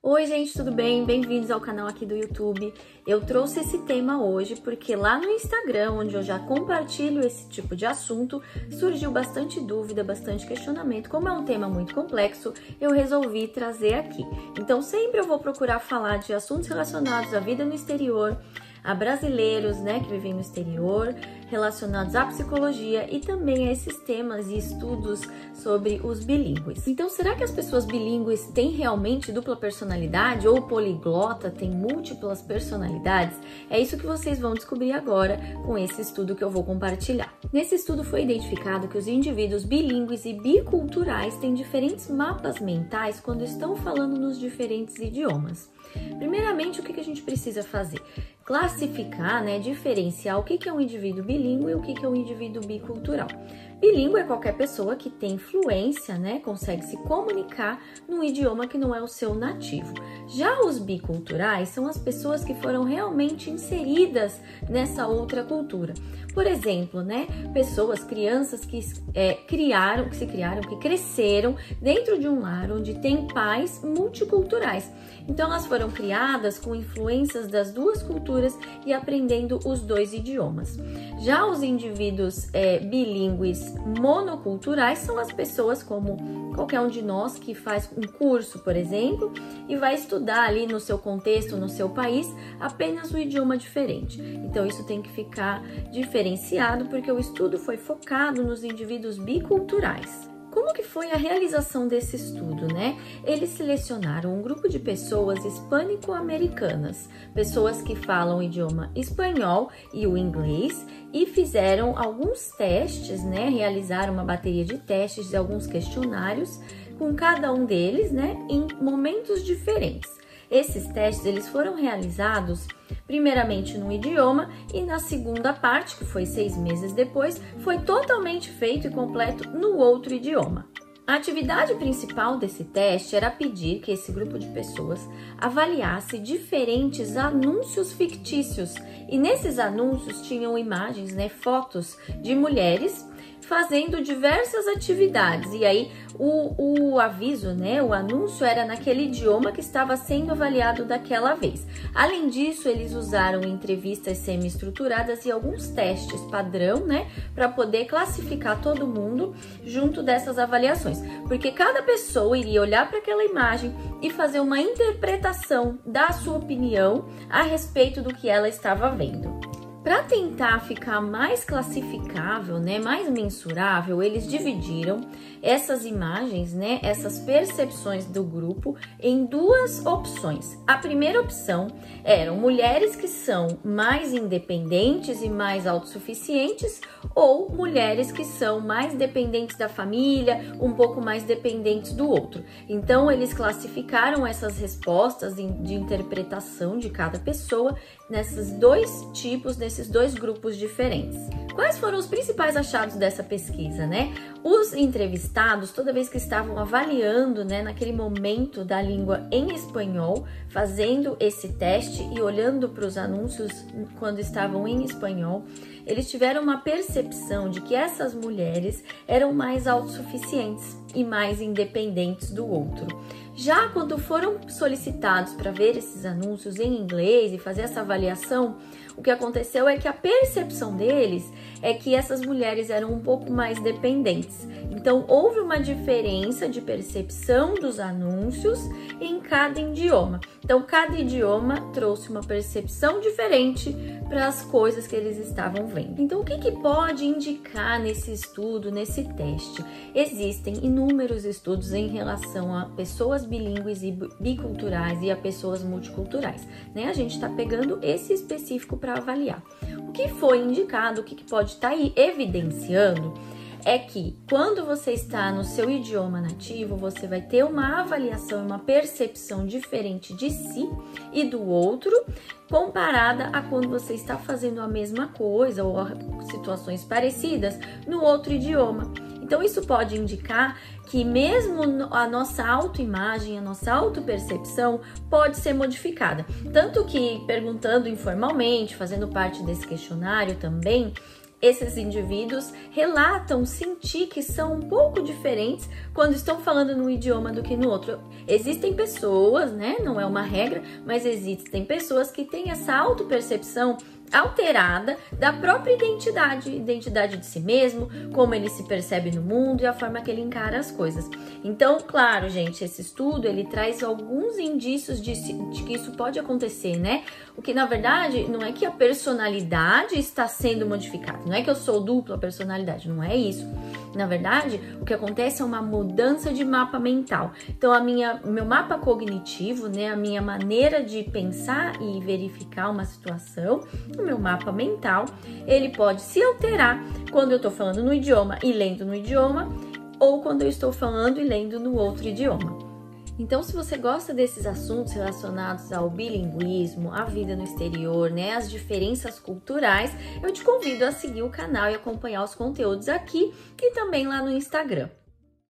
Oi gente, tudo bem? Bem-vindos ao canal aqui do YouTube. Eu trouxe esse tema hoje porque lá no Instagram, onde eu já compartilho esse tipo de assunto, surgiu bastante dúvida, bastante questionamento. Como é um tema muito complexo, eu resolvi trazer aqui. Então sempre eu vou procurar falar de assuntos relacionados à vida no exterior, a brasileiros, que vivem no exterior, relacionados à psicologia e também a esses temas e estudos sobre os bilíngues. Então, será que as pessoas bilíngues têm realmente dupla personalidade ou poliglota, tem múltiplas personalidades? É isso que vocês vão descobrir agora com esse estudo que eu vou compartilhar. Nesse estudo foi identificado que os indivíduos bilíngues e biculturais têm diferentes mapas mentais quando estão falando nos diferentes idiomas. Primeiramente, o que a gente precisa fazer? Classificar, diferenciar o que é um indivíduo bilíngue e o que é um indivíduo bicultural. Bilíngue é qualquer pessoa que tem fluência, consegue se comunicar num idioma que não é o seu nativo. Já os biculturais são as pessoas que foram realmente inseridas nessa outra cultura. Por exemplo, pessoas, crianças que cresceram dentro de um lar onde tem pais multiculturais. Então elas foram criadas com influências das duas culturas e aprendendo os dois idiomas. Já os indivíduos bilíngues monoculturais são as pessoas como qualquer um de nós que faz um curso, por exemplo, e vai estudar ali no seu contexto, no seu país, apenas um idioma diferente. Então isso tem que ficar diferenciado porque o estudo foi focado nos indivíduos biculturais. Como que foi a realização desse estudo, Eles selecionaram um grupo de pessoas hispânico-americanas, pessoas que falam o idioma espanhol e o inglês, e fizeram alguns testes, realizaram uma bateria de testes e alguns questionários com cada um deles, em momentos diferentes. Esses testes eles foram realizados primeiramente no idioma e na segunda parte, que foi 6 meses depois, foi totalmente feito e completo no outro idioma. A atividade principal desse teste era pedir que esse grupo de pessoas avaliasse diferentes anúncios fictícios e nesses anúncios tinham imagens, fotos de mulheres fazendo diversas atividades e aí o aviso, o anúncio era naquele idioma que estava sendo avaliado daquela vez. Além disso, eles usaram entrevistas semi-estruturadas e alguns testes padrão, para poder classificar todo mundo junto dessas avaliações, porque cada pessoa iria olhar para aquela imagem e fazer uma interpretação da sua opinião a respeito do que ela estava vendo. Para tentar ficar mais classificável, mais mensurável, eles dividiram essas imagens, essas percepções do grupo em duas opções. A primeira opção eram mulheres que são mais independentes e mais autossuficientes ou mulheres que são mais dependentes da família, um pouco mais dependentes do outro. Então, eles classificaram essas respostas de interpretação de cada pessoa nesses dois tipos, nesses dois grupos diferentes. Quais foram os principais achados dessa pesquisa, Os entrevistados, toda vez que estavam avaliando, naquele momento da língua em espanhol, fazendo esse teste e olhando para os anúncios quando estavam em espanhol, eles tiveram uma percepção de que essas mulheres eram mais autossuficientes e mais independentes do outro. Já quando foram solicitados para ver esses anúncios em inglês e fazer essa avaliação, o que aconteceu é que a percepção deles é que essas mulheres eram um pouco mais dependentes. Então, houve uma diferença de percepção dos anúncios em cada idioma. Então, cada idioma trouxe uma percepção diferente para as coisas que eles estavam vendo. Então, o que pode indicar nesse estudo, nesse teste? Existem inúmeros estudos em relação a pessoas bilíngues e biculturais e a pessoas multiculturais, A gente está pegando esse específico para avaliar. O que foi indicado, o que pode estar aí evidenciando é que quando você está no seu idioma nativo, você vai ter uma avaliação, uma percepção diferente de si e do outro, comparada a quando você está fazendo a mesma coisa ou situações parecidas no outro idioma. Então, isso pode indicar que mesmo a nossa autoimagem, a nossa autopercepção pode ser modificada. Tanto que, perguntando informalmente, fazendo parte desse questionário também, esses indivíduos relatam sentir que são um pouco diferentes quando estão falando num idioma do que no outro. Existem pessoas, né, não é uma regra, mas existem pessoas que têm essa autopercepção alterada da própria identidade de si mesmo, como ele se percebe no mundo e a forma que ele encara as coisas. Então, claro, gente, esse estudo, ele traz alguns indícios de que isso pode acontecer, né? O que, na verdade, não é que a personalidade está sendo modificada, não é que eu sou dupla personalidade, não é isso. Na verdade, o que acontece é uma mudança de mapa mental. Então, meu mapa cognitivo, né, a minha maneira de pensar e verificar uma situação, o meu mapa mental, ele pode se alterar quando eu estou falando no idioma e lendo no idioma, ou quando eu estou falando e lendo no outro idioma. Então, se você gosta desses assuntos relacionados ao bilinguismo, à vida no exterior, né, as diferenças culturais, eu te convido a seguir o canal e acompanhar os conteúdos aqui e também lá no Instagram.